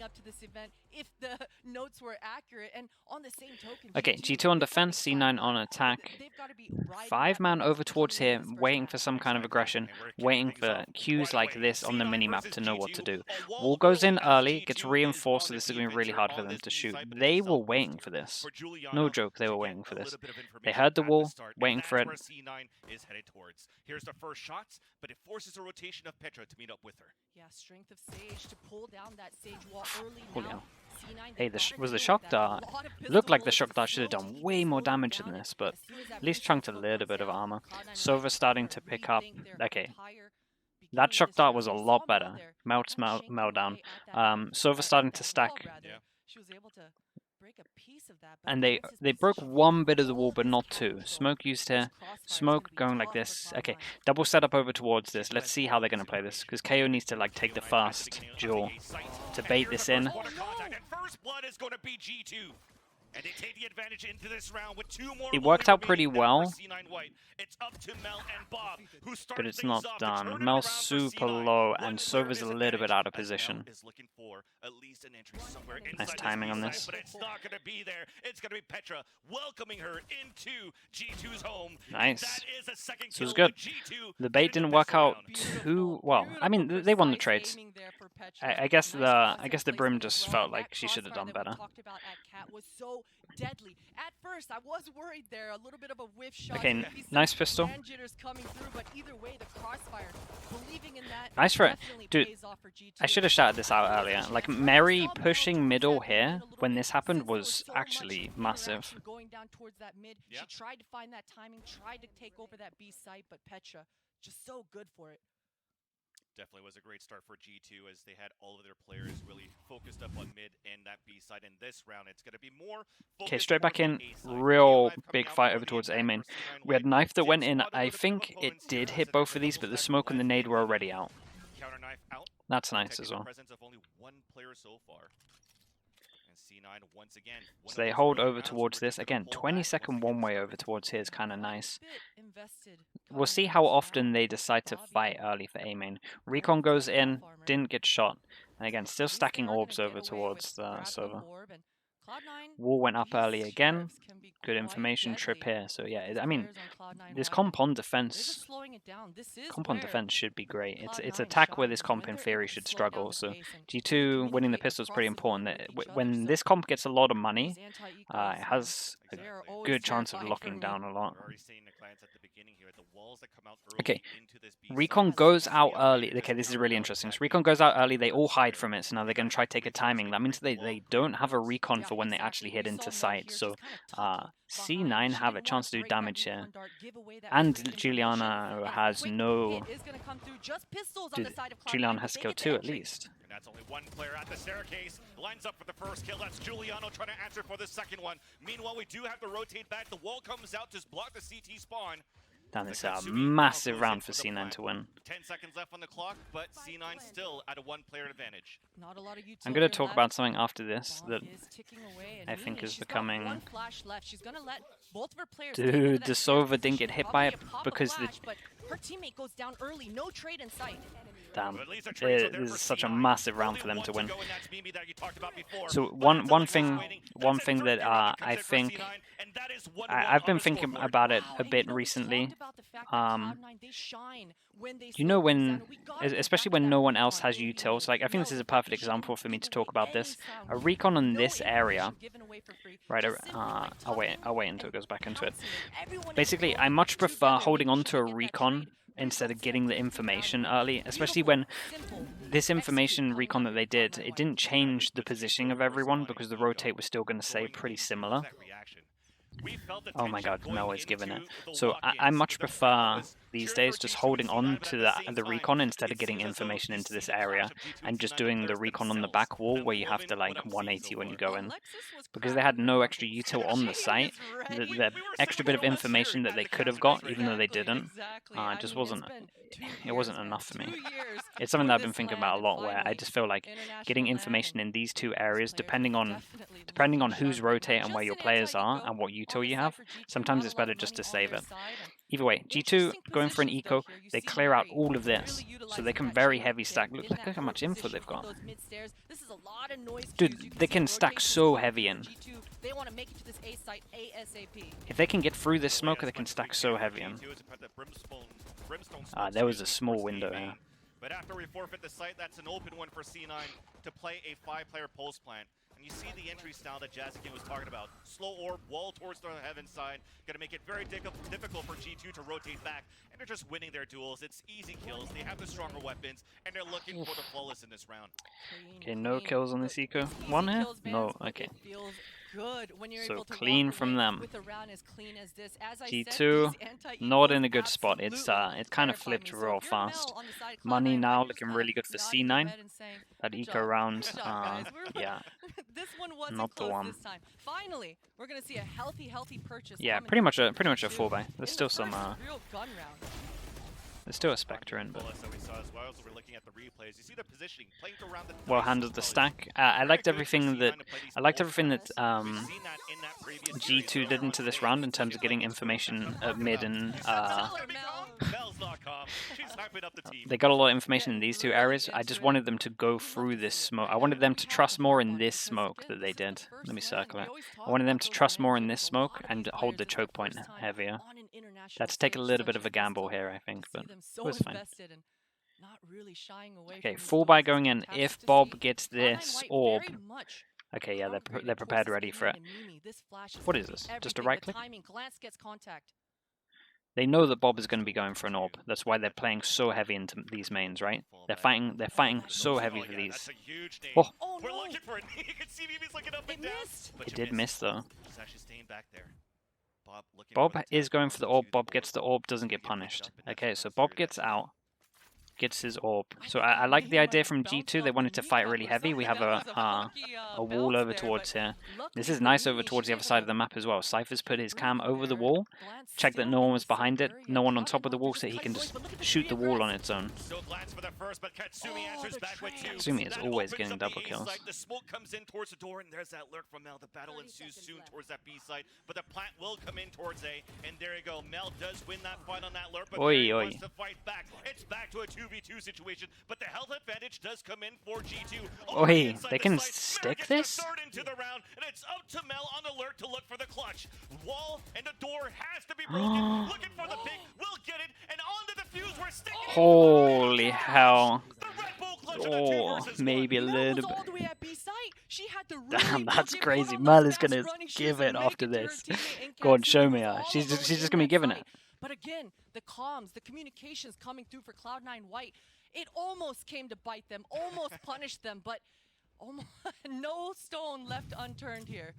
leading up to this event if the notes were accurate. And on the same token, Okay, G2 on defense, C9 on attack. 5-man over towards here, waiting for some kind of aggression, waiting for cues like this on the minimap to know what to do. Wall goes in early, gets reinforced, so this is going to be really hard for them to shoot. They were waiting for this. No joke, they were waiting for this. They heard the wall, waiting for it. C9 is headed towards. Here's the first shots, but it forces a rotation of Petra to meet up with her. Yeah, strength of Sage to pull down that Sage wall early now. Hey, was the shock dart? Looked like the shock dart should have done way more damage than this, but at least chunked a little bit of armor. Sova starting to pick up. Okay, that shock dart was a lot better. Melt down. Sova starting to stack. And they broke one bit of the wall, but not two. Smoke used here. Smoke going like this. Okay, double setup over towards this. Let's see how they're going to play this, because KO needs to like take the fast duel to bait this in. First blood is going to be G2. And they take the advantage into this round with 2 more. It worked out pretty well. It's up to Mel and Bob, who but it's not done. Mel's super low, and Sova's a little bit out of position. Nice timing on this. But it's not going to be there. It's going to be Petra welcoming her into G2's home. Nice. That is a second this was kill good. The bait didn't work out too well. I mean, they won the trades. I guess the Brim just felt like she should have done better. Deadly. At first, I was worried there. A little bit of a whiff shot. Okay, nice pistol. Coming through, but either way, the crossfire, believing in that, nice for it. Dude, I should have shouted this out earlier. Like, Mary pushing middle here when this happened was actually massive. Going down towards that mid, she tried to find that timing, tried to take over that B site, but Petra just so good for it. Definitely was a great start for G2 as they had all of their players really focused up on mid and that B side. In this round, it's going to be more. Okay, straight back in. Real big fight over towards A main. We had Knife that went in. I think it did hit both of these, but the smoke and the nade were already out. That's nice as well. So they hold over towards this. Again, 20-second one-way over towards here is kind of nice. We'll see how often they decide to fight early for A main. Recon goes in, didn't get shot. And again, still stacking orbs over towards the server. Wall went up early again. Good information trip here. So yeah, I mean, this comp on defense should be great. It's attack where this comp in theory should struggle. So G2 winning the pistol is pretty important. When this comp gets a lot of money, it has a good chance of locking down a lot. Okay, Recon goes out early. Okay, this is really interesting. So Recon goes out early, they all hide from it, so now they're going to try to take a timing. That means they don't have a Recon for when they actually hit into sight. So C9 have a chance to do damage here. And Juliana has no... Juliana has to kill 2 at least. And that's only 1 player at the staircase. Lines up for the first kill. That's Giuliano trying to answer for the second one. Meanwhile, we do have to rotate back. The wall comes out, just block the CT spawn. Damn, it's a massive round for C9 to win. 10 seconds left on the clock, but C9 still at a 1-player advantage. I'm going to talk about something after this that I think is becoming... Dude, the Sova didn't get hit by it because the... Her teammate goes down early, no trade in sight. Damn, this is such a massive round for them to win. So one thing that I think I've been thinking about it a bit recently. You know, when, especially when no one else has utils, like I think this is a perfect example for me to talk about this. A recon in this area, right? I'll wait until it goes back into it. Basically, I much prefer holding on to a recon instead of getting the information early, especially when this information recon that they did, it didn't change the positioning of everyone because the rotate was still going to stay pretty similar. Oh my god, Mel is giving it. So I much prefer these days just holding on to the recon instead of getting information into this area and just doing the recon on the back wall where you have to like 180 when you go in. Because they had no extra util on the site, the extra bit of information that they could have got, even though they didn't, just wasn't enough for me. It's something that I've been thinking about a lot, where I just feel like getting information in these 2 areas, depending on who's rotate and where your players are and what util you have, sometimes it's better just to save it. Either way, G2 going for an eco, they clear out all of this, so they can very heavy stack. Look how much info they've got. Dude, they can stack so heavy in. If they can get through this smoke, they can stack so heavy in. There was a small window here. But after we forfeit the site, that's an open one for C9 to play a 5-player pulse plant. And you see the entry style that Jazzkin was talking about. Slow orb, wall towards the heaven side. Going to make it very difficult for G2 to rotate back. And they're just winning their duels. It's easy kills. They have the stronger weapons. And they're looking for the flawless in this round. Okay, no kills on this eco. One here? No, okay. Good when you're so able to clean from them. with a round as clean as this. As I G2 said, not in a good spot. It's kind of flipped real fast. Money now looking really good for C9. That eco round, yeah, this one wasn't not the close one. This time. Finally, we're gonna see a healthy purchase. Yeah, pretty much a 4-buy. There's still some real gun round. there's still a Spectre in, but Bullets that we saw as well, so we're looking at the replays. You see the positioning, playing around the well handled the stack. I liked everything that G2 did into this round in terms of getting information at mid and they got a lot of information in these two areas. I just wanted them to go through this smoke. I wanted them to trust more in this smoke that they did. Let me circle it. I wanted them to trust more in this smoke and hold the choke point heavier. That's take a little bit of a gamble here, I think, but it was fine. Okay, 4-buy going in. If Bob gets this orb, okay, yeah, they're prepared, ready for it. What is this? Just a right click? They know that Bob is going to be going for an orb. That's why they're playing so heavy into these mains, right? They're fighting so heavy for these. Oh, we're looking for it. You can see BB's looking up and down. It did miss though. He's actually staying back there. Bob is going for the orb. Bob gets the orb, doesn't get punished. Okay, so Bob gets out, gets his orb. So I like the idea from G2. They wanted to fight really heavy. We have a wall over towards here. This is nice over towards the other side of the map as well. Cypher's put his cam over the wall. Check that no one was behind it, no one on top of the wall, so he can just shoot the wall on its own. Katsumi is always getting double kills. The smoke comes in towards the door, and there's that lurk from Mel. The battle ensues soon towards that B site, but the plant will come in towards A, and there you go. Mel does win that fight on that lurk, but wants to fight back. It's back to a 2v2 situation, but the health advantage does come in for G2. They can stick this? Into the round, and it's up to Mel on the lurk to look for the clutch. Wall and the door has to be broken. Looking for the pick, will get it, and onto the fuse. We're sticking. Holy hell! Oh, maybe a little bit. Damn, that's crazy. Mel is gonna give it after this. Go on, show me her. She's just gonna be giving it. But again, the comms, the communications coming through for Cloud9 White, it almost came to bite them, almost punished them, but almost no stone left unturned here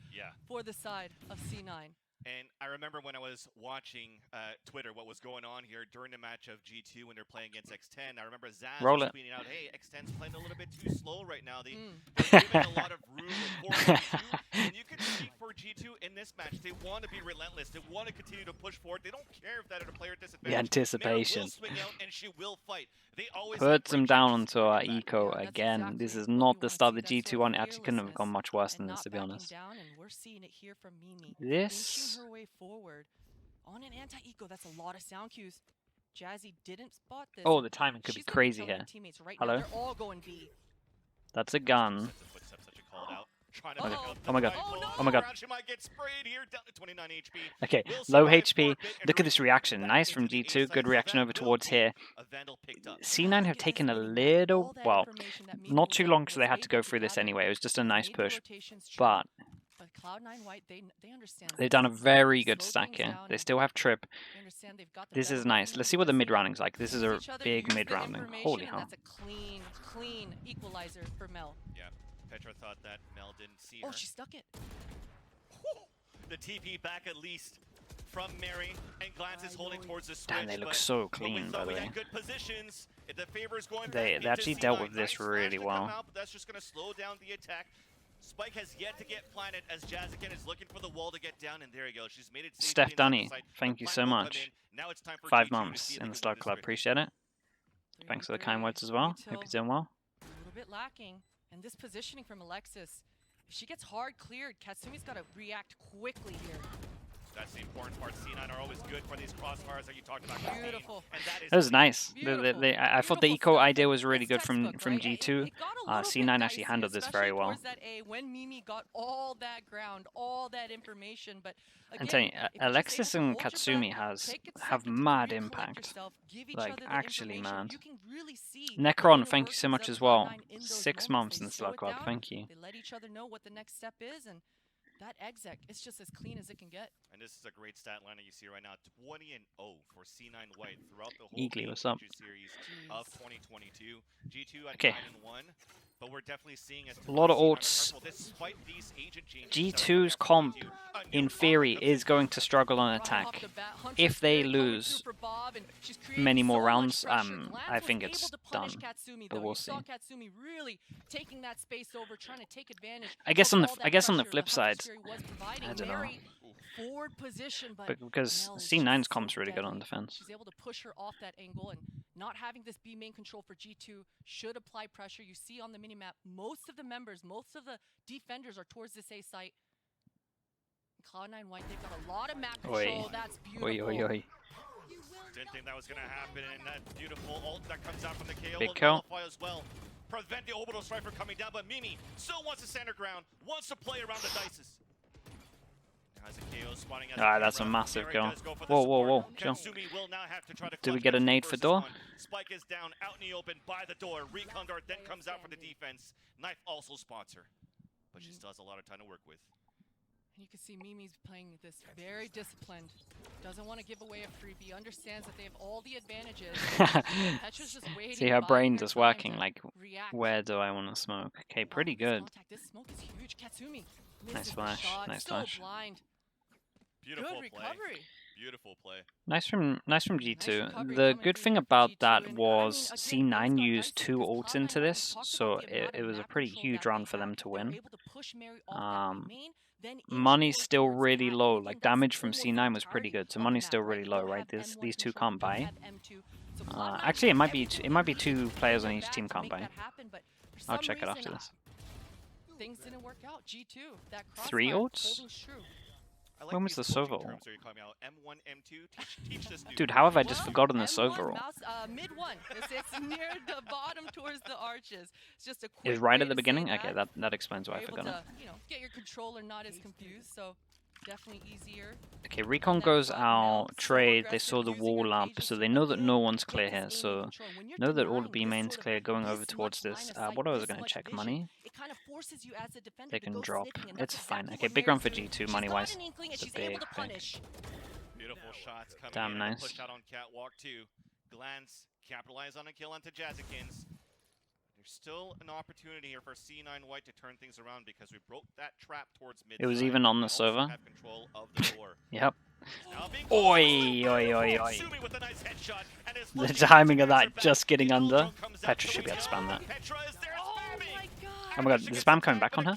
for the side of C9. And I remember when I was watching Twitter what was going on here during the match of G2 when they're playing against X10. I remember Zaz was tweeting out, hey, X10's playing a little bit too slow right now. They're giving a lot of room for G2. And you can speak for G2 in this match. They want to be relentless. They want to continue to push forward. They don't care if that is a player disadvantage. The anticipation. Will swing out and she will fight. They always puts them down onto our eco again. This is not the start the G2 one. It actually couldn't have gone much worse than this, to be honest. This her way forward on an anti-eco. That's a lot of sound cues. Jazzy didn't spot this. Oh, the timing could be crazy here. Hello? They're all going B. That's a gun. Oh my god. Oh my god. Okay, low HP. Look at this reaction. Nice from G2. Good reaction over towards here. C9 have taken a little, well, not too long, so they had to go through this anyway. It was just a nice push. But they've done a very good stack here. They still have trip. This is nice. Let's see what the mid-rounding's like. This is a big mid-rounding. Holy hell. That's a clean equalizer for Mel. Yeah, Petra thought that Mel didn't see her. Oh, she stuck it. The TP back at least from Mary, and Glance is holding towards the switch. Damn, they look so clean, by the way. Good positions. The favor's going they actually dealt with this really well. But that's just going to slow down the attack. Spike has yet to get planted as Jazz again is looking for the wall to get down, and there you go. She's made it. Steph Dunny, thank you so much. Now it's time for 5 months in the Star Club, appreciate it. Thanks for the kind words as well. Hope you're doing well. A little bit lacking, and this positioning from Alexis. If she gets hard cleared, Katsumi's got to react quickly here. That's the important part. C9 are always good for these crossfires that you talked about. Beautiful. And That was nice. I thought the eco stuff. idea was really It's good from textbook, right? G2. It got a little C9 bit actually dicey, handled this very especially well. towards that A when Mimi got all that ground, all that information. But I'm telling again, you, if you're just Alexis able to and hold your Katsumi breath, take a have second to mad recollect impact. yourself, give each Like, other the actually information, mad. you can really see Necron, the thank you so workings much of as well. Cloud9 in those 6 moments. months They in the slow Slug it God, down, thank you. They let each other know what the next step is, and that exec is just as clean as it can get. And this is a great stat line that you see right now. 20-0 for C9 White throughout the whole Eagly, what's up? series of 2022. G2 at Okay. 9-1. But we're definitely seeing A lot of ults. Despite these agent changes G2's comp, in theory, is going to struggle on attack. If they lose many more rounds, I think it's done. But we'll see. Really taking that space over, trying to take advantage. I guess on the pressure flip side, I don't know. Forward position, But because Mel is C9's just comp's so really good on deadly. defense. She's able to push her off that angle, and not having this B main control for G2 should apply pressure. You see on the minimap, most of the members, most of the defenders are towards this A site. Cloud9 White, they've got a lot of map control. That's beautiful. Didn't think that was going to happen, and that beautiful ult that comes out from the KO Big kill. as well. Prevent the orbital strike from coming down, but Mimi still wants to stand her ground, wants to play around the dices. That's a massive kill. Whoa, chill. Do we get a nade for door? Spike is down, out in the open by the door. Recon Dart then comes out for the defense. Knife also spots her, but she still has a lot of time to work with. And you can see Mimi's playing this very disciplined. Doesn't want to give away a freebie. Understands that they have all the advantages. Petra's just waiting. See, her brain just working. Like, react. where do I want to smoke? Okay, pretty good. This smoke is huge. Katsumi. Nice flash. Nice flash. Blind. Beautiful good recovery. Beautiful play. Nice from G2. The good thing about that was C9 used 2 ults into this, so it was a pretty huge round for them to win. Money's still really low. Like, damage from C9 was pretty good, so money's still really low, right? These two can't buy. Actually, it might be 2 players on each team can't buy. I'll check it after this. Things didn't work out. G2. That 3 ults? When was the Sova ult? Dude, how have I just forgotten the Sova ult? Mid one. It's near the bottom towards the arches. It's just a quick Is right at the beginning? Okay, that explains why I forgot it. Get your controller not as confused, so definitely easier. Okay, Recon goes out, trade, they saw the wall up, so they know that no one's clear here, so know that all the B main's clear going over towards this. What I was going to check money? They can drop. It's fine. Okay, big round for G2 money-wise. It's a big. Beautiful shots coming Damn in. nice. Push out on Catwalk too. Glance, capitalize on a kill onto Jazzikins. There's still an opportunity here for C9 White to turn things around because we broke that trap towards mid. It was even on the server. Yep. Oi. The timing of that just getting under. Petra should be able to spam that. Oh my god, is spam coming back on her?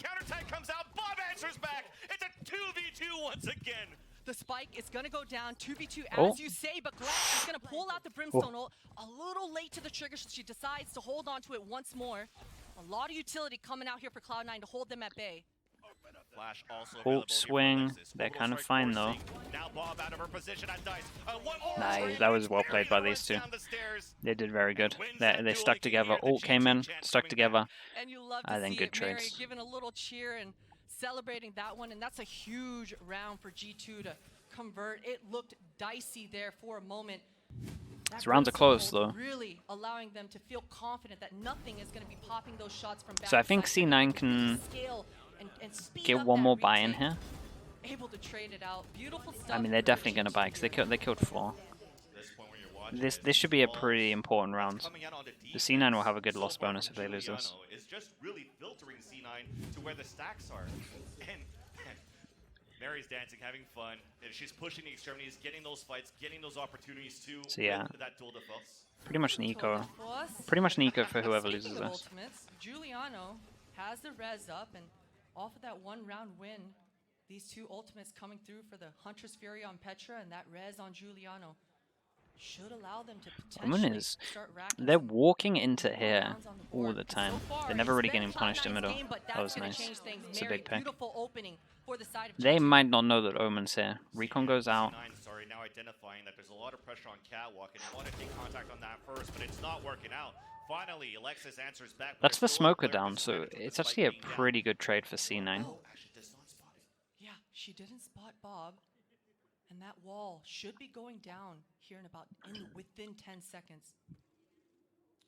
The spike is going to go down 2v2 as you say, but Glass is going to pull out the Brimstone ult a little late to the trigger, so she decides to hold on to it once more. A lot of utility coming out here for Cloud9 to hold them at bay. Ult swing, they're kind of fine though. Nice, that was well played by these two. They did very good. They stuck together. Ult came in, stuck together. I think good trades. Giving a little cheer and celebrating that one, and that's a huge round for G2 to convert. It looked dicey there for a moment. These rounds are close though. Really allowing them to feel confident that nothing is going to be popping those shots from back. So I think C9 can get one more buy in here. Able to trade it out. Beautiful stuff. I mean, they're definitely going to buy because they killed 4. This should be a pretty important round. The C9 will have a good loss bonus if they lose this. Is just really filtering C9 to where the stacks are. And Mary's dancing, having fun. And she's pushing the extremities, getting those fights, getting those opportunities to that dual defense. Pretty much an eco. Pretty much an eco for whoever loses this. Giuliano has the res up, and off of that 1-round win, these 2 ultimates coming through for the Huntress Fury on Petra and that res on Giuliano. should allow them to Omen potentially is... start racking They're some walking into more here rounds on the all board. the time. So far, They're never it's really been getting punished in Cloud9's middle. game, but That that's was gonna nice. change things. It's a Mary, big pick. beautiful opening for the side of They G2. might not know that Omen's here. Recon goes out. C9, sorry, now identifying that there's a lot of pressure on Catwalk, and they want to take contact on that first, but it's not working out. Finally, Alexis answers back. That's the smoker down, so it's actually a pretty good trade for C9. Oh, actually does not spot it. Yeah, she didn't spot Bob. And that wall should be going down here in about within 10 seconds.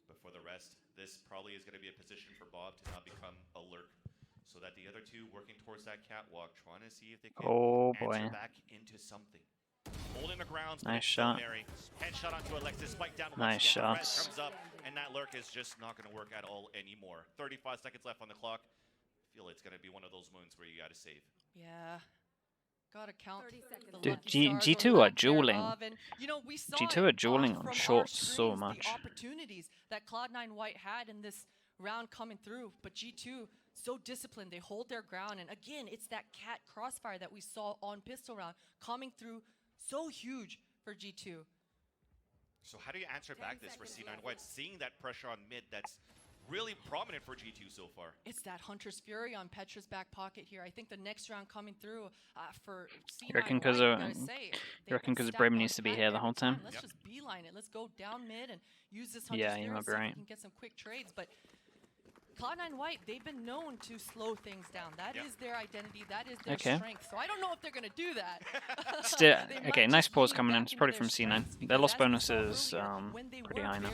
But for the rest, this probably is going to be a position for Bob to not become a lurk. So that the other two working towards that catwalk, trying to see if they can answer back into something. Holding the grounds. Nice shot. Mary. Headshot onto Alexis, spike down. Nice shots. Comes up, and that lurk is just not going to work at all anymore. 35 seconds left on the clock. I feel it's going to be one of those moments where you got to save. Yeah. Gotta count. Dude, G2 are dueling. You know, we saw G2 are dueling on short so much. The opportunities that Cloud9 White had in this round coming through, but G2 so disciplined. They hold their ground, and again, it's that cat crossfire that we saw on pistol round coming through, so huge for G2. So how do you answer back this for C9 White, seeing that pressure on mid that's really prominent for G2 so far? It's that Hunter's Fury on Petra's back pocket here. I think the next round coming through for C9 You reckon because Brim needs to be here the whole time? Let's just beeline it. Let's go down mid and use this Hunter's Fury you might be so we right. can get some quick trades. But Cloud9 White, they've been known to slow things down. That is their identity. That is their strength. So I don't know if they're going to do that. Still, okay, nice pause coming in. It's probably from C9. Their loss bonus is pretty high now.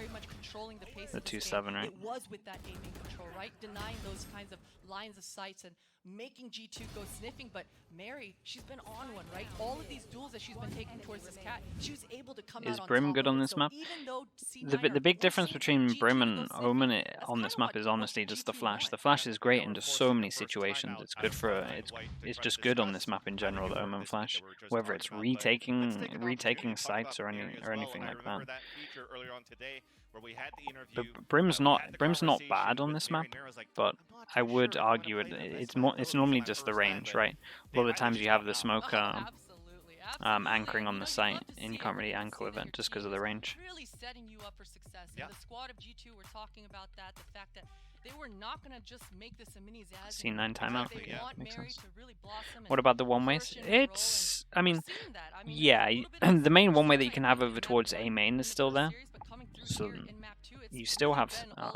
The 2-7, right? It was with that aiming control, right? Denying those kinds of lines of sights and making G2 go sniffing. But Mary, she's been on one, right? All of these duels that she's been taking towards this cat, she was able to come out on top. Is Brim good on this map? The big difference between Brim and Omen on this map is honestly just the flash. The flash is great in just so many situations. It's good for it's just good on this map in general. The Omen flash, whether it's retaking sites or anything like that. But Brim's not bad on this map, but I would argue it's normally just the range, right? A lot of the times you have the smoke anchoring on the site, and you can't really anchor with it just because of the range. Really setting you up for success. And the squad of G2 were talking about that, the fact that they were not going to just make this a mini Zaz. C9 timeout. Makes sense. Really what about the one-ways? It's, I mean, yeah, the main one-way that you can have over towards A main is still there. So you still have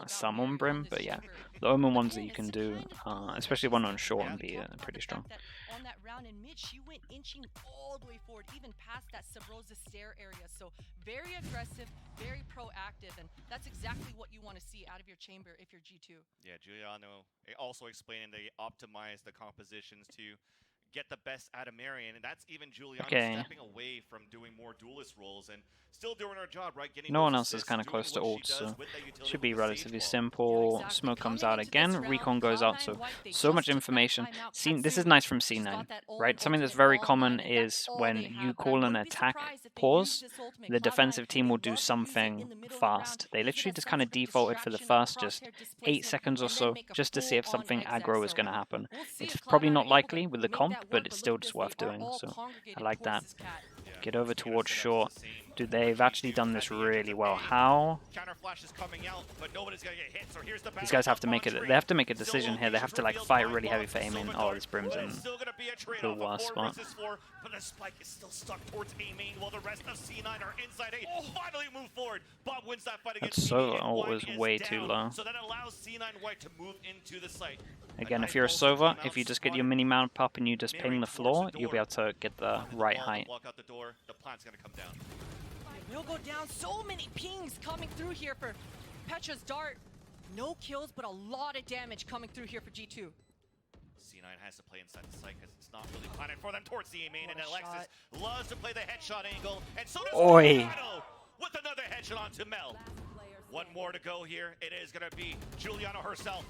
some on Brim, but yeah, the Omen ones that you can do, especially one on short and B, are pretty strong. On that round in mid, she went inching all the way forward, even past that Sabrosa stair area. So very aggressive, very proactive, and that's exactly what you want to see out of your chamber if you're G2. Yeah, Giuliano also explaining they optimize the compositions to get the best out of Marion, and that's even Giuliano stepping away from doing more duelist roles and still doing her job, right? Getting no one else is kind of close to ult, so should be relatively simple. Smoke comes out again, recon goes out, so much information. This is nice from C9, right? Something that's very common is when you call an attack pause, the defensive team will do something fast. They literally just kind of defaulted for the first just 8 seconds or so, just to see if something aggro is going to happen. It's probably not likely with the comp, but it's still just worth doing, so I like that. Get over towards short. Dude, they've actually done this really well. How? These guys have to make it. They have to make a decision here. They have to like fight really heavy for aiming. Oh, this Brim's in the worst spot. But the spike is still stuck towards A main while the rest of C9 are inside A. Finally move forward. Bob wins that fight against Sova. Oh, it was way too low. So that allows C9 White to move into the site. Again, if you're a Sova, if you just get your mini mount up and you just ping the floor, you'll be able to get the right height. Walk out the door. The plant's gonna come down. It will go down. So many pings coming through here for Petra's dart. No kills, but a lot of damage coming through here for G2. C9 has to play inside the site because it's not really planted for them towards the A main, and Alexis loves to play the headshot angle, and so does Giuliano with another headshot onto Mel. One more to go here. It is going to be Juliana herself.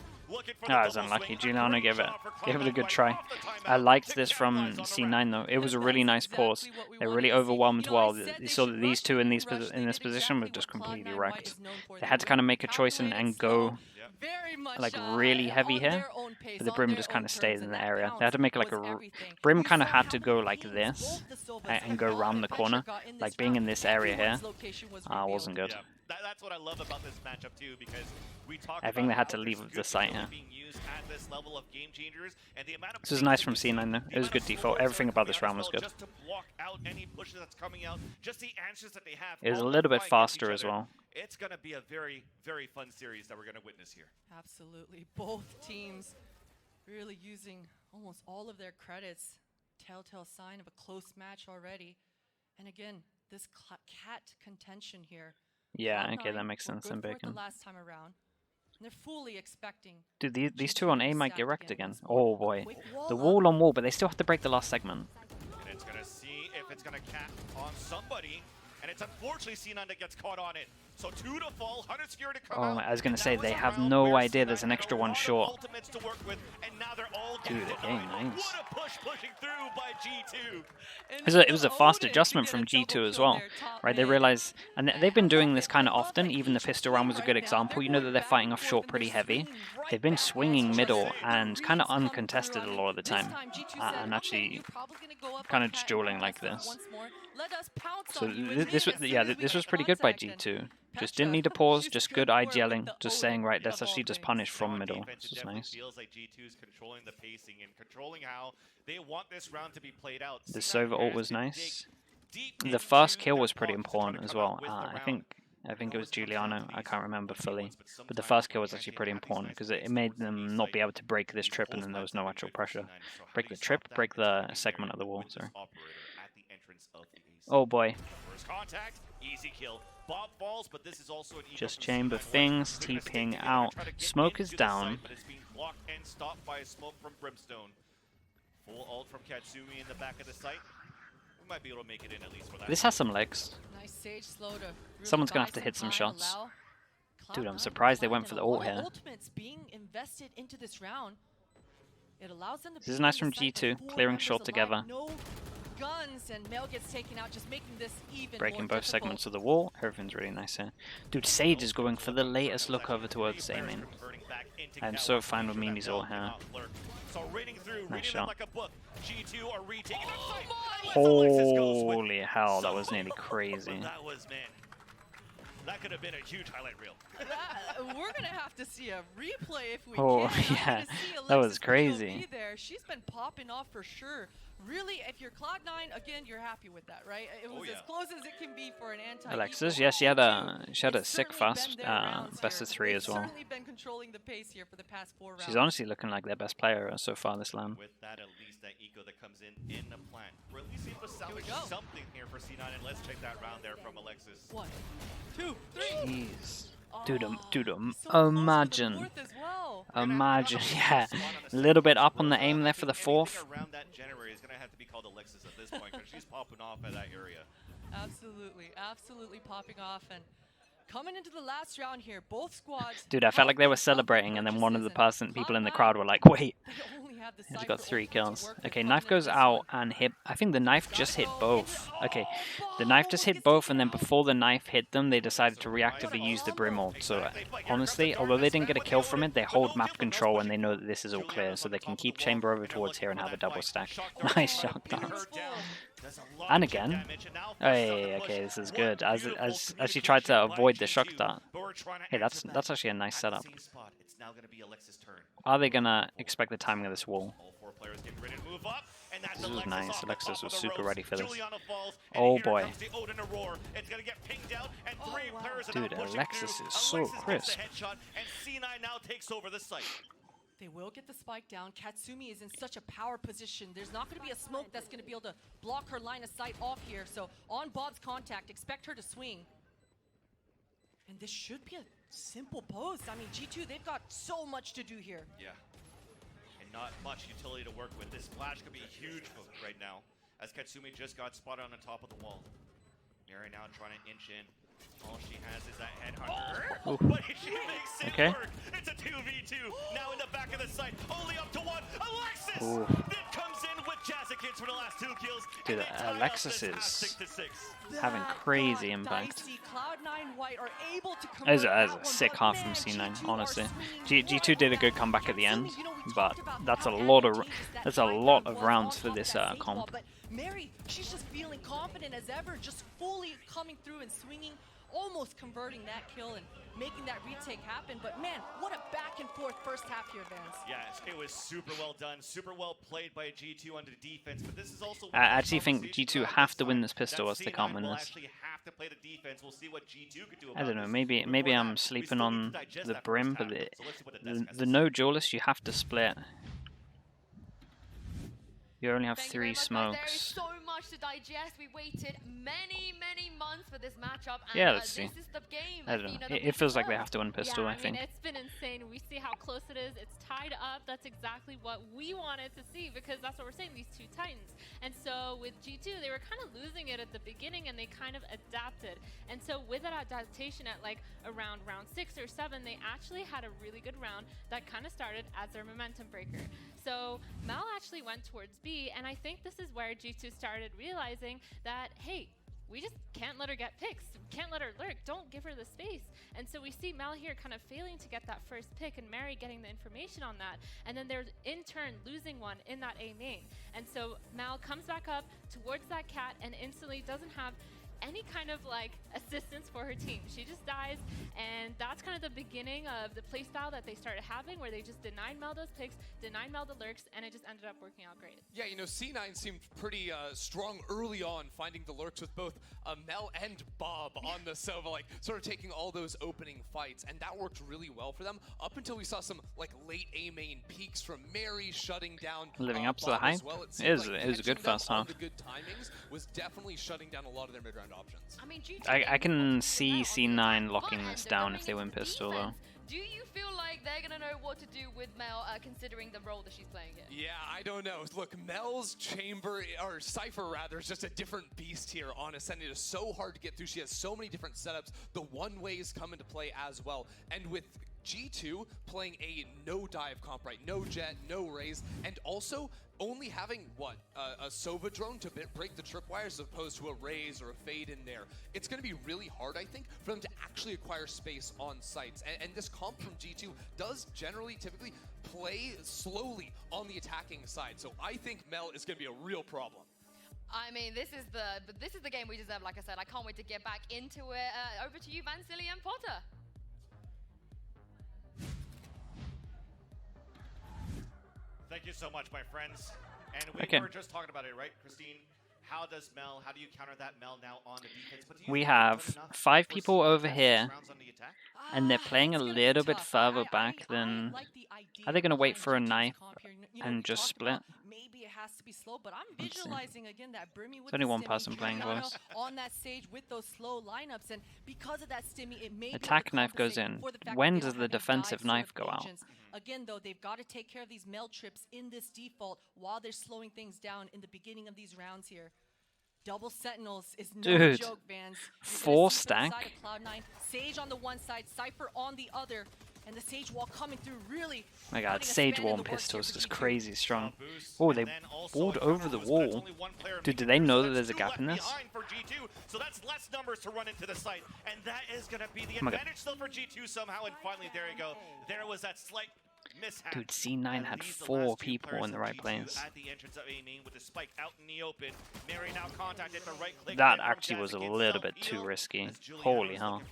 That was unlucky. Giuliano gave it a good try. I liked this from C9 though. It was a really nice pause. They really overwhelmed well. They saw that these two in this position were just completely wrecked. They had to kind of make a choice and go like really heavy here, but the Brim just kind of stayed in the area. They had to make like a Brim kind of had to go like this and go around the corner. Like being in this area here wasn't good. That's what I love about this matchup too, because we talk I think they had to leave the site here. This was nice from C9 though. It was good default. Everything about this round was good. It was a little bit faster as well. It's going to be a very, very fun series that we're going to witness here. Absolutely. Both teams really using almost all of their credits. Telltale sign of a close match already. And again, this cat contention here. Yeah, okay, that makes sense in Bacon. Last time around. They're fully expecting. Dude, these two on A might get wrecked again. Oh boy. The wall on wall, but they still have to break the last segment. And it's going to see if it's going to cap on somebody. And it's unfortunately C9 that gets caught on it. So 2 to fall, 100 Sphere to come out. I was going to say, they have no idea there's an extra one short. To work with, and now they're all dude, again, nice. What a push pushing through by G2. It was a fast adjustment from G2 as well, right? They realize, and they've been doing this kind of often. Even the pistol round was a good example. You know that they're fighting off short pretty heavy. They've been swinging middle and kind of uncontested a lot of the time, and actually kind of just dueling like this. So this was pretty good by G2. Just didn't need a pause, just good IGLing, just saying, right, let's actually just punish from middle. This is nice. Feels like G2's controlling the pacing and controlling how they want this round to be played out. The Sova ult was nice. The first kill was pretty important as well. I think it was Giuliano, I can't remember fully. But the first kill was actually pretty important because it made them not be able to break this trip and then there was no actual pressure. Break the trip, break the segment of the wall, sorry. Oh boy. First contact, easy kill. Bob falls, but this is also an just chamber things, TPing out. Smoke is down. But it's being blocked and stopped by a smoke from Brimstone. Full ult from Katsumi in the back of the site. We might be able to make it in at least for that. This has some legs. Nice sage slow to someone's gonna have to hit some shots. Dude, I'm surprised they went for the ult here. Ultimates being invested into this round. It allows them to this is nice from G2, clearing short together. No guns and Mel gets taken out, just making this even breaking more both difficult. segments of the wall. Everything's really nice here. Dude, Sage is going for the latest look over towards A main. I'm so fine with Mimi's ult here. Nice shot. Holy hell, that was nearly crazy. That could have been a huge highlight reel. We're gonna have to see a replay if we can. Yeah, that was crazy. She's been popping off for sure. Really, if you're Cloud9, again, you're happy with that, right? It was as close as it can be for an anti. Alexis, yeah, she had a sick fast best of 3 as well. Certainly been controlling the pace here for the past 4 rounds. She's honestly looking like their best player so far this LAN. With that, at least that eco that comes in the plan. We're at least able to salvage something here for C9, and let's check that round there from Alexis. 1, 2, 3. Jeez. Dude, imagine. Imagine, yeah. A little bit up on the aim there for the fourth. Around that January is going to have to be called Alexis at this point because she's popping off at that area. Absolutely, absolutely popping off. And coming into the last round here, both squads. Dude, I felt like they were celebrating, and then one of the people in the crowd were like, wait. He's got 3 kills. Okay, knife goes out and hit. I think the knife just hit both. Okay, the knife just hit both, and then before the knife hit them, they decided to reactively use the Brim ult. So honestly, although they didn't get a kill from it, they hold map control and they know that this is all clear, so they can keep chamber over towards here and have a double stack. Nice shot, guys. And again. Hey, okay, this is good. As she tried to avoid the shock dart. Hey, that's actually a nice setup. Are they gonna expect the timing of this wall? This was nice. Alexis was super ready for this. Oh boy. Dude, Alexis is so crisp. They will get the spike down. Katsumi is in such a power position. There's not going to be a smoke that's going to be able to block her line of sight off here. So on Bob's contact, expect her to swing. And this should be a simple post. I mean, G2, they've got so much to do here. Yeah. And not much utility to work with. This splash could be huge right now, as Katsumi just got spotted on the top of the wall. Mary now trying to inch in. All she has is that headhunter. Oh. But she makes it Okay. work. It's a 2v2. Now in the back of the site, only up to one. Alexis Ooh. that comes in with Jazzikins for the last 2 kills. Dude, Alexis is having crazy impact. As a sick half from C9, honestly. G2 did a good comeback at the end, but that's a lot of rounds for this comp. But Mary, she's just feeling confident as ever, just fully coming through and swinging, almost converting that kill and making that retake happen. But man, what a back and forth first half here, Vance. Yes, it was super well done, super well played by G2 under defense. But this is also. I actually think G2 have to win this pistol, else they can't win this. Have to play the defense. We'll see what G2 could do about I don't know. this. Maybe I'm sleeping on the brim, but the no duelist, you have to split. You only have 3 smokes. There is so much to digest. We waited many months for this matchup, and yeah, let's see. This is the game. I don't know. It feels like they have to win pistol, yeah, I think. mean, it's been insane. We see how close it is. It's tied up. That's exactly what we wanted to see, because that's what we're saying, these 2 Titans. And so with G2, they were kind of losing it at the beginning, and they kind of adapted. And so with that adaptation at like around round 6 or 7, they actually had a really good round that kind of started as their momentum breaker. So Mel actually went towards B, and I think this is where G2 started realizing that, hey, we just can't let her get picks. Can't let her lurk. Don't give her the space. And so we see Mel here kind of failing to get that first pick, and Mary getting the information on that. And then they're in turn losing one in that A main. And so Mel comes back up towards that cat and instantly doesn't have any kind of like assistance for her team. She just dies, and that's kind of the beginning of the playstyle that they started having, where they just denied Mel those picks, denied Mel the lurks, and it just ended up working out great. Yeah, you know, C9 seemed pretty strong early on, finding the lurks with both Mel and Bob on the Sova, like sort of taking all those opening fights, and that worked really well for them up until we saw some like late A main peaks from Mary shutting down living up to Bob the hype. as well. It was a good first half. The good timings was definitely shutting down a lot of their mid-round options. I mean, I can see C9 locking this down if they win pistol, though. Do you feel like they're going to know what to do with Mel, considering the role that she's playing here? Yeah, I don't know. Look, Mel's chamber, or Cypher rather, is just a different beast here on Ascent. It is so hard to get through. She has so many different setups. The one-ways come into play as well. And with G2 playing a no-dive comp, right? No jet, no raise, and also only having, what, a Sova drone to break the tripwires as opposed to a raise or a fade in there. It's going to be really hard, I think, for them to actually acquire space on sites. And this comp from G2 does generally, typically, play slowly on the attacking side. So I think Mel is going to be a real problem. I mean, this is the game we deserve, like I said. I can't wait to get back into it. Over to you, Vansily and Potter. Thank you so much, my friends. And we were just talking about it, right, Christine? How do you counter that Mel now on the defense? But We have 5 people over here, and they're playing a little bit further back than... Are they going to wait for a knife and just split? Maybe it has to be slow, but I'm visualizing again that Brimmy with There's only one person playing close. on that stage with those slow lineups, and because of that stimmy, it may Attack knife goes in. When does the defensive knife go out? Again, though, they've got to take care of these Mel trips in this default while they're slowing things down in the beginning of these rounds here. Double Sentinels is no joke, Vans. 4 stack. Cloud9, Sage on the one side, Cypher on the other, and the Sage wall coming through really. Oh my god, Sage wall and pistols just crazy strong. Oh, they walled over the wall. Dude, do they know that there's a gap in this? So that's less numbers to run into the site, and that is going to be the advantage still for G2 somehow. And finally, there you go. There was that slight mishap. Dude, C9 had 4 people in the right place. At the entrance of A main with the spike out in the open. Mary now contacted the right click. That actually was a little bit too risky. Holy hell.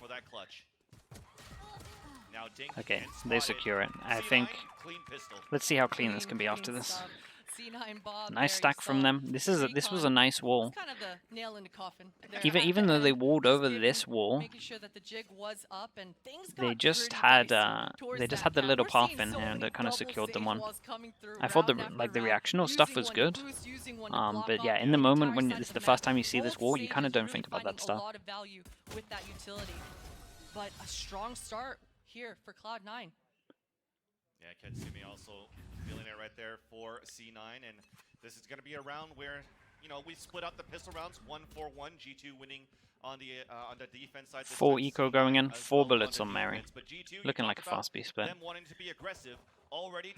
Okay, they secure it. I think... Let's see how clean this can be after this. Nice stack from them. This was a nice wall. Kind of the nail in the coffin. Even though they walled over this wall, they just had the little path in here that kind of secured them one. I thought the reactional stuff was good, but yeah, in the moment when it's the first time you see this wall, you kind of don't think about that stuff. But a strong start here for Cloud9. Yeah, Ketsumi also feeling it right there for C9, and this is going to be a round where, you know, we split up the pistol rounds 1-4-1. G2 winning on the defense side. 4 eco going in, 4 bullets on Mary. Looking like a fast B split.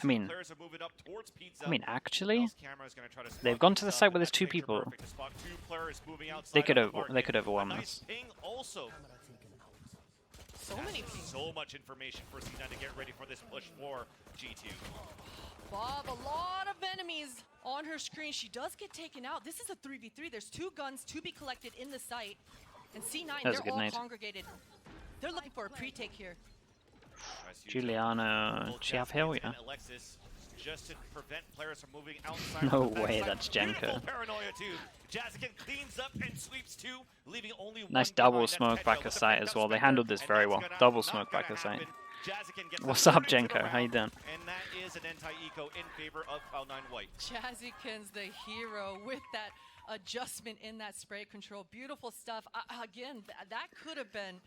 I mean, actually, they've gone to the site where there's 2 people. They could overwhelm us. So much information for C9 to get ready for this push for G2. Bob, a lot of enemies on her screen. She does get taken out. This is a 3v3. There's 2 guns to be collected in the site. And C9, they're all congregated. They're looking for a pre-take here. Juliana, she have heal, yeah? Just to prevent players from moving outside. No way, that's Jenko. Cleans up and sweeps 2, leaving only nice double smoke back of sight as well. They handled this very well. Double smoke back of sight. What's up, Jenko? How you doing? And that is an anti-eco in favor of Cloud9 White. Jazzykins, the hero, with that adjustment in that spray control. Beautiful stuff. Again, that could have been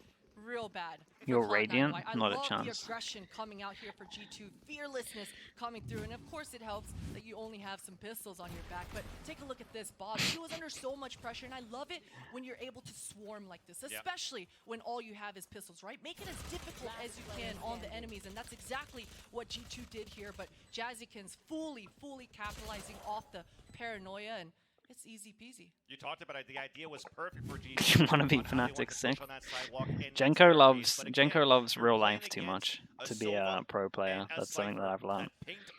real bad. You're Radiant? Not a chance. chance. The aggression coming out here for G2, fearlessness coming through, and of course it helps that you only have some pistols on your back. But take a look at this, Bob. She was under so much pressure, and I love it when you're able to swarm like this, especially when all you have is pistols, right? Make it as difficult as you can on the enemies, and that's exactly what G2 did here. But Jazzykins fully capitalizing off the paranoia, and it's easy peasy. You talked about it. The idea was perfect for G2. You want to be Fnatic sick? Jenko loves real life too much to be a pro player. That's something that I've learned.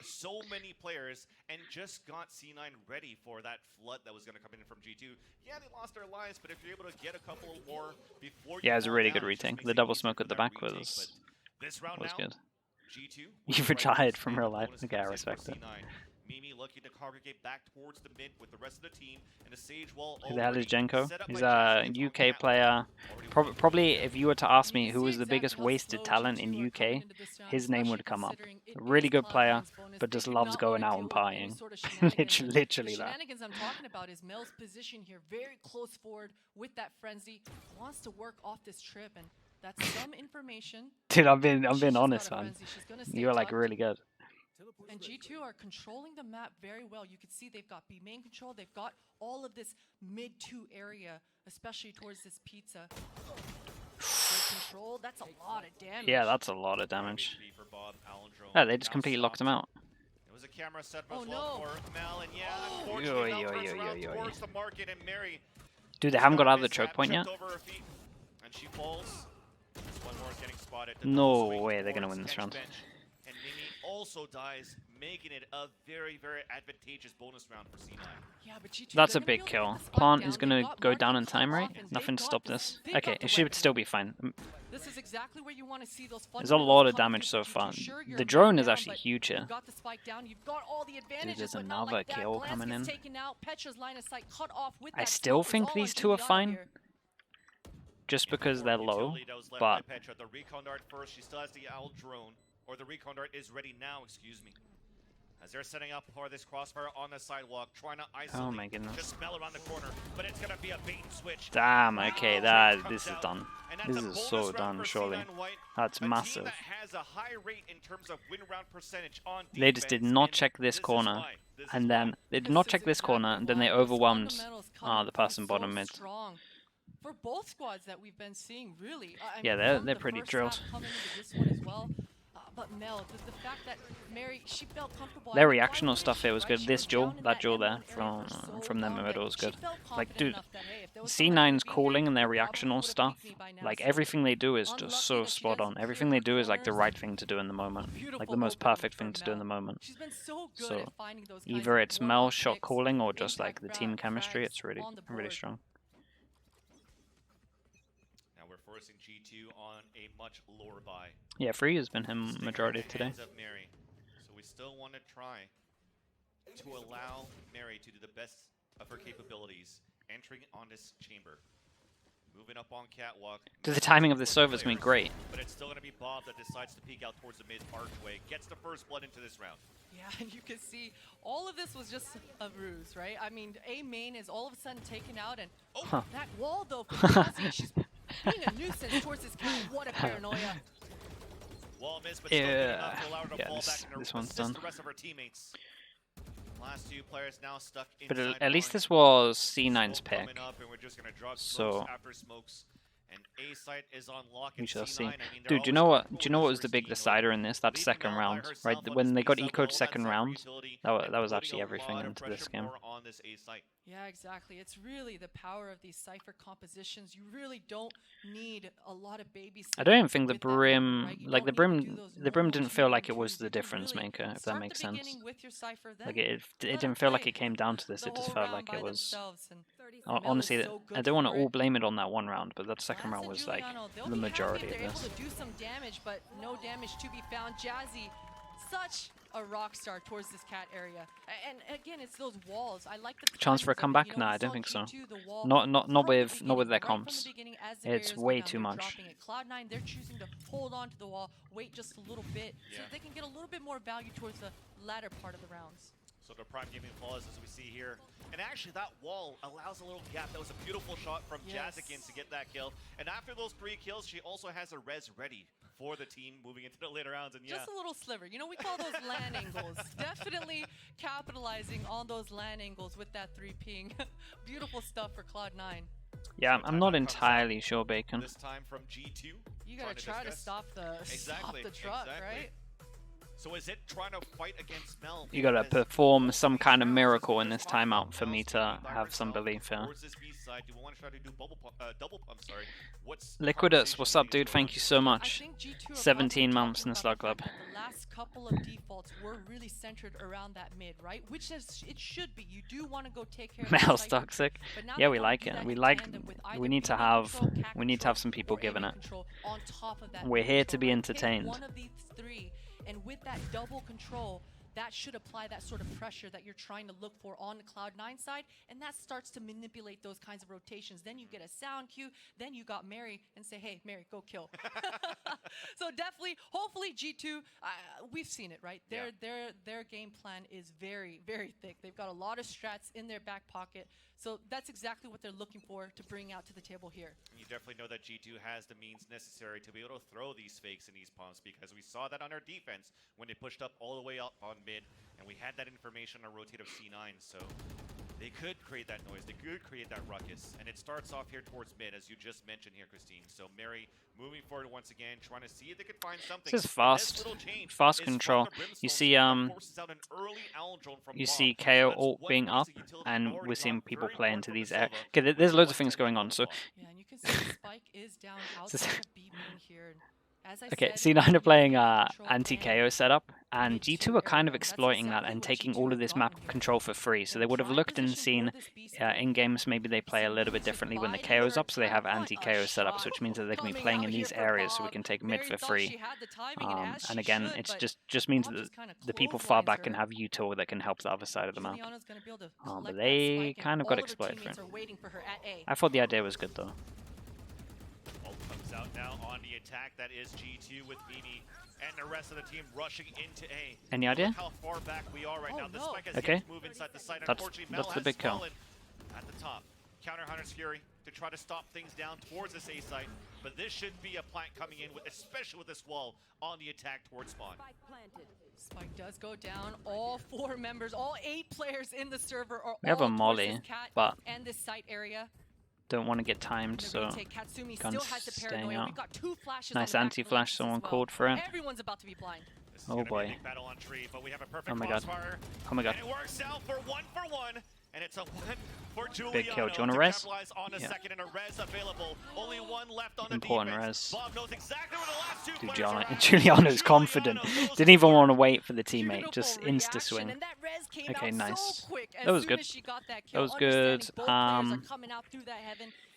So many players and just got C9 ready for that flood that was going to come in from G2. Yeah, they lost their lives, but if you're able to get a couple more before, yeah, it was a really good retake. The double smoke at the back was good. G2, You've retired from real life. Okay, I respect it. Mimi looking to congregate back towards the mid with the rest of the team, and a Sage wall. Who the hell is Jenko? He's a UK player. Probably, if you were to ask me who was the biggest wasted talent in UK, his name would come up. A really good player, but just loves going out and partying. Literally that. Shenanigans I'm talking about is Mel's position here, very close forward with that frenzy. Wants to work off this trip, and that's some information. Dude, I'm being honest, man. You're like really good. And G2 are controlling the map very well. You can see they've got B main control. They've got all of this mid-2 area, especially towards this pizza. Control, that's a lot of damage. Yeah, that's a lot of damage. Yeah, they just completely locked him out. It was a camera set for Mel, and yeah, unfortunately, towards the market, and Mary. Dude, they haven't got out of the choke point yet? And she falls. One more is getting spotted. No way they're going to win this round. Also dies, making it a very advantageous bonus round for C9. Yeah, but G2, that's a big kill. Plant is going to go down in time, right? Nothing to stop this. Okay, it should still be fine. This is exactly where you want to see those. There's a lot of damage so far. The drone is actually huge here. Dude, there's another kill coming in. I still think these two are fine. Just because they're low, but... The recon dart first, she still has the owl drone. Or the recon dart is ready now, excuse me. As they're setting up for this crossfire on the sidewalk, trying to isolate. Oh my goodness. Just smell around the corner, but it's gonna be a bait and switch. Damn, okay, this is done. This is so done, surely. That's massive. That has a high rate in terms of win round percentage on defense, they just did not check this corner, and then they did not check this corner, and then they overwhelmed the person bottom mid. For both squads that we've been seeing, really. Yeah, they're pretty drilled. But Mel, the fact that Mary, she felt comfortable. Their reactional stuff here was good. This duel, that duel there from them in the middle was good. Like, dude, C9's calling and their reactional stuff, like everything they do is just so spot on. Everything they do is like the right thing to do in the moment, like the most perfect thing to do in the moment. So either it's Mel's shot calling or just like the team chemistry. It's really strong. Forcing G2 on a much lower buy. Yeah, free has been him majority of today. So we still want to try to allow Mary to do the best of her capabilities, entering on this chamber, moving up on catwalk. The timing of this server is going to be great. But it's still going to be Bob that decides to peek out towards the mid archway, gets the first blood into this round. Yeah, and you can see all of this was just a ruse, right? I mean, A main is all of a sudden taken out, and that wall though, she's being a nuisance towards this cat. What a paranoia. Wall miss, but still enough to allow her to fall back and this one's done. The rest of her teammates. Last two players now stuck But inside at least line. this was C9's Smoke pick. coming up, and we're just gonna drop So smokes after smokes. And A site is on lock. we And shall C9, see. I mean, they're Dude, do you always know what? comfortable Do you know with what this was the big first team, though. decider in this? That Leaving second Mel by round, herself right? on When this they got B side ecoed will second have Zephyr round, utility that and was putting actually a everything lot of into this pressure game. more on this A site. Yeah, exactly. It's really the power of these Cypher compositions. You really don't need a lot of babysitting. I don't even think the with that member, Brim, right? You like don't the need to do Brim, those the Brim normal didn't feel like it 2-1-2s. was the You can difference really maker, if that start makes the sense. beginning with your Cypher, then Like it let 'em didn't feel like play it came down to this. the It just whole felt round like by it was. themselves. And Honestly, Mel is so I good don't want to for all it. blame it on that one round, but that second Lance round and was like Giuliano, they'll the be majority happy if of they're this. able to do some damage, but no damage to be found. Jazzy, such a rock star towards this cat area. And again, it's those walls. I like the Chance for a timings of it. comeback? You know, nah, we I don't saw think so. G2, the wall Not from the with beginning, their right from the comps. beginning as the It's barriers go way down, too they're much. dropping it. Cloud9, they're choosing to hold on to the wall, wait just a little bit, so they can get a little bit more value towards the latter part of the rounds. So the Prime Gaming falls as we see here. And actually that wall allows a little gap. That was a beautiful shot from Jazzikin to get that kill. And after those 3 kills, she also has a res ready for the team moving into the later rounds. And Just a little sliver. You know, we call those LAN angles. Definitely capitalizing on those LAN angles with that 3 ping. Beautiful stuff for Cloud9. Yeah, I'm not entirely sure, Bacon. This time from G2. You gotta try to stop the truck, right? So is it trying to fight against Mel? You gotta perform some kind of miracle in this timeout for me to have some belief here. Liquidus, what's up, dude? Thank you so much. 17 months in the Slug Club. The last couple of defaults were really centered around that mid, right? Which is it should be. You do want to go take care of Mel's toxic. Yeah, we like it. We need to have some people giving it. We're here to be entertained. One of these 3, and with that double control, that should apply that sort of pressure that you're trying to look for on the Cloud9 side, and that starts to manipulate those kinds of rotations. Then you get a sound cue, then you got Mary and say, hey, Mary, go kill. So definitely, hopefully G2, we've seen it, right? Their game plan is very, very thick. They've got a lot of strats in their back pocket. So that's exactly what they're looking for to bring out to the table here. You definitely know that G2 has the means necessary to be able to throw these fakes and these pumps, because we saw that on our defense when they pushed up all the way up on mid, and we had that information on rotate of C9, so they could create that noise, they could create that ruckus, and it starts off here towards mid, as you just mentioned here, Christine. So Mary moving forward once again, trying to see if they could find something. This is fast control. You see KO ult being up, and we're seeing people play into these air. Okay, there's loads of things going on. So yeah, and you can see the spike is down outside of B main here. As I okay, said, C9 are playing anti-KO setup, and G2 are kind of exploiting that and taking all of this map control for free. So they would have looked and seen in games maybe they play a little bit differently when the KO's up, so they have anti-KO setups, which means that they can be playing in these areas so we can take mid for free. And again, it just means that the people far back can have util that can help the other side of the map. But they kind of got exploited for it. I thought the idea was good though. Out now on the attack. That is G2 with Mimi and the rest of the team rushing into A. Any idea? Look how far back we are right now. The spike has okay. yet to move inside the site. Unfortunately, Mel that's the has big kill. fallen at the top. Counter Hunter's Fury to try to stop things down towards this A site, but this should be a plant coming in, especially with this wall on the attack towards spawn. Spike does go down. All 4 members, all 8 players in the server are we have a all molly, but and this site area. Don't want to get timed, so guns staying out. Nice anti-flash, someone called for it. Everyone's about to be blind. Oh boy. Oh my god. Oh my god. And it works out for 1-for-1, and it's a 1 for Giuliano. Big kill. Do you want a res? On a second, and a res available. Only 1 left on the important defense. res. Bob knows exactly where the last 2 Dude, Giuliano's confident. Didn't even want to wait for the teammate. Just insta swing. Okay, nice. That was good. That was good.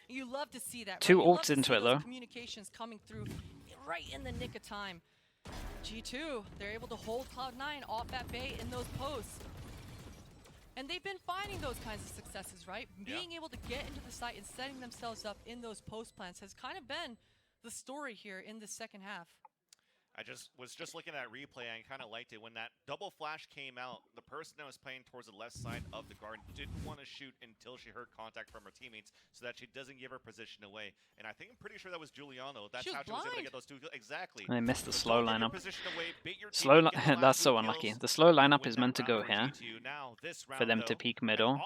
You love to see that. 2 ults into it though. Communications coming through right in the nick of time. G2, they're able to hold Cloud9 off at bay in those posts. And they've been finding those kinds of successes, right? Being able to get into the site and setting themselves up in those post plants has kind of been the story here in the second half. I was just looking at that replay and kind of liked it. When that double flash came out, the person that was playing towards the left side of the garden didn't want to shoot until she heard contact from her teammates so that she doesn't give her position away. And I'm pretty sure that was Giuliano. That's how she was able to get those 2 kills. Exactly. They missed the slow lineup. Slow that's so unlucky. The slow lineup is meant to go here for them to peek middle.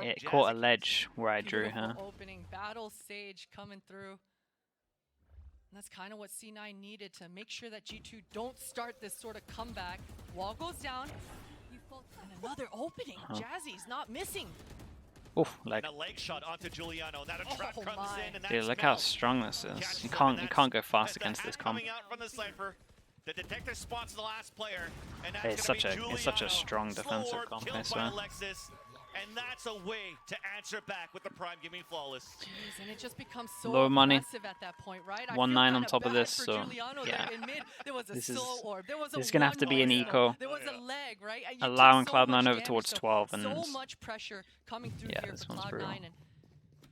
It caught a ledge where I drew her. Opening battle sage coming through. And that's kind of what C9 needed to make sure that G2 don't start this sort of comeback. Wall goes down. And another opening. Jazzy's not missing. Oof, like, and a leg shot onto Giuliano. Now the trap comes in, and dude, look how strong this is. You can't go fast against this comp. Out from the Cypher. The detector spots the last player, and it's such a strong defensive comp, I swear. And that's a way to answer back with the Prime giving flawless. Jeez, and it just becomes so low money at that point, right? 1-9 on top of this, so yeah. This is gonna have to be an eco. There was a leg, right? Allowing Cloud9 over towards 12, and so much pressure coming through here for Cloud9, and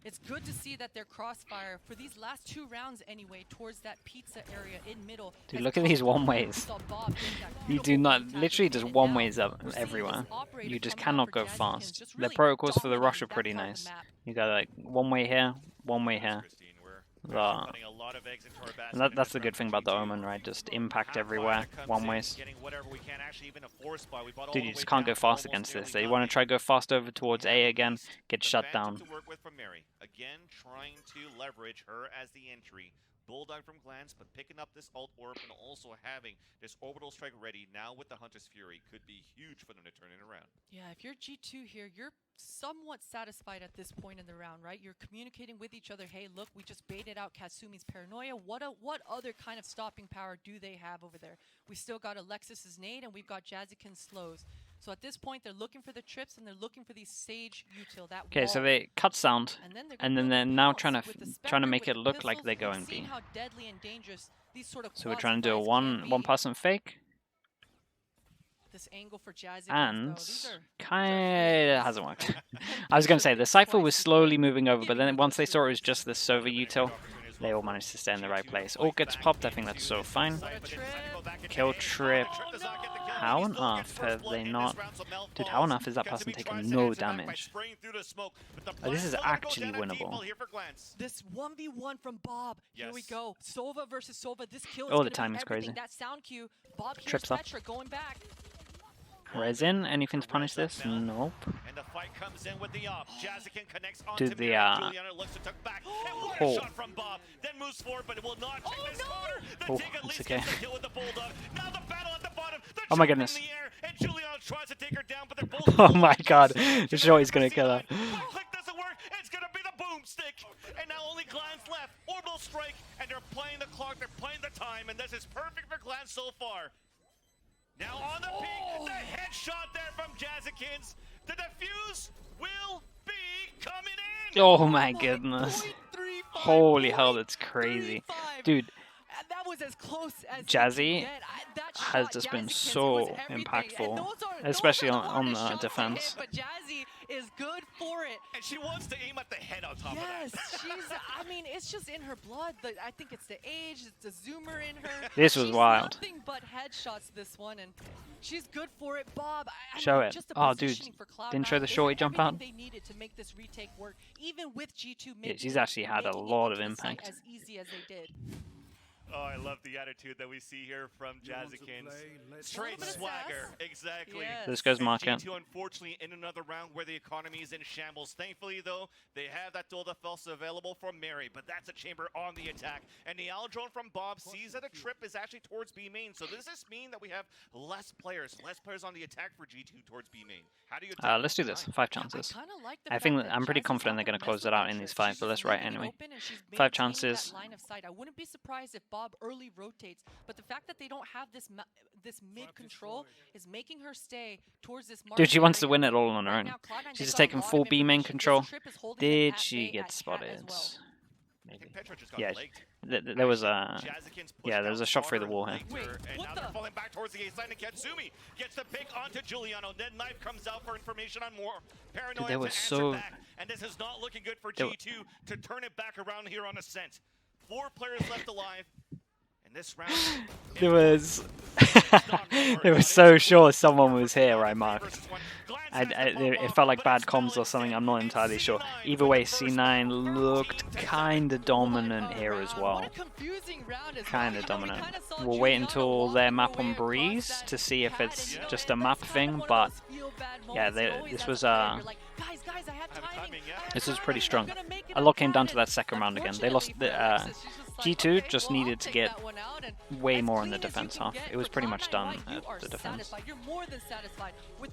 it's good to see that their crossfire for these last 2 rounds anyway towards that pizza area in middle. Dude, look at these one-ways. You do not, literally just one-ways up everywhere. You just cannot go fast. The protocols for the rush are pretty nice. You got like one-way here, one-way here. And that's the good thing about the Omen, right? Just impact everywhere, one-ways. Dude, you just can't go fast against this. So you want to try to go fast over towards A again, get shut down. Again, trying to leverage her as the entry. Bulldog from Glance, but picking up this alt orb and also having this orbital strike ready now with the Hunter's Fury could be huge for them to turn it around. Yeah, if you're G2 here, you're somewhat satisfied at this point in the round, right? You're communicating with each other. Hey, look, we just baited out Kasumi's paranoia. What other kind of stopping power do they have over there? We still got Alexis's nade, and we've got Jazzykin's slows. So at this point, they're looking for the trips and they're looking for these Sage util. That okay, so they cut sound, and then they're now trying to make it look like they're going B. So we're trying to do a one-person fake. This angle for Jazzy and kinda hasn't worked. I was gonna say the Cypher was slowly moving over, but then once they saw it was just the Sova util, they all managed to stay in the right place. All gets popped. I think that's so fine. Kill trip. How on earth have they not? Dude, how on earth is that person taking no damage? Oh, this is actually winnable. This 1v1 from Bob. Here we go. Sova versus Sova. This kill is oh, the timing's crazy. That sound cue. Bob trips up. Going back. Resin, anything to punish this? Nope. And the fight comes in with the op. Jazzykin connects to the looks to tuck back. And shot from Bob. Then moves forward, but it will not take this corner. The Dig at least gets the kill with the Bulldog. Now the battle at the bottom. Oh my goodness. In the air, and Giuliano tries to take her down, but they're both oh my god. The show is gonna kill her. Click doesn't work. It's gonna be the boomstick. And now only Glance left. Orbital strike, and they're playing the clock, they're playing the time, and this is perfect for Glance so far. Now on the peak, the headshot there from Jazzykins. The defuse will be coming in. Oh my goodness. Holy hell, that's crazy. Dude, that was as close as Jazzy has just been so impactful, especially on the defense. But Jazzy is good for it. And she wants to aim at the head on top of that. Yes, I mean, it's just in her blood. I think it's the age, it's the zoomer in her. This was wild. Nothing but headshots this one, and she's good for it. Bob, show it. Oh, dude, didn't show the shorty jump out. They needed to make this retake work, even with G2. Yeah, she's actually had a lot of impact. As easy as they did. Oh, I love the attitude that we see here from Jazzykins. Straight swagger, exactly. Yes. This goes market. G2 unfortunately in another round where the economy is in shambles. Thankfully, though, they have that Dole Felsa available for Mary, but that's a chamber on the attack. And the Owl drone from Bob sees that a trip is actually towards B main. So does this mean that we have less players on the attack for G2 towards B main? How do you? Let's do this. 5 chances. I think I'm pretty confident they're going to close it out in these 5, but let's write anyway. 5 chances. I wouldn't be surprised if Bob early rotates, but the fact that they don't have this mid control is making her stay towards this. Dude, she wants to win it all on her own. She's just taking full B main control. Did she get spotted? Maybe. Yeah, there was a shot through the wall here. And now they're falling back towards the A side, and Katsumi gets the pick onto Giuliano. Then Knife comes out for information on more. Paranoia Dude, to answer back, and this is not looking good for G2 to turn it back around here on Ascent. 4 players left alive. And this round, There was it was so sure someone was here, I marked. It felt like bad comms or something, I'm not entirely sure. Either way, C9 looked kinda dominant here as well. Kinda dominant. We'll wait until their map on Breeze to see if it's just a map thing, but yeah, this was pretty strong. A lot came down to that second round again. They lost the G2 just needed to get way more in the defense half. It was pretty much done at the defense. You're more than satisfied with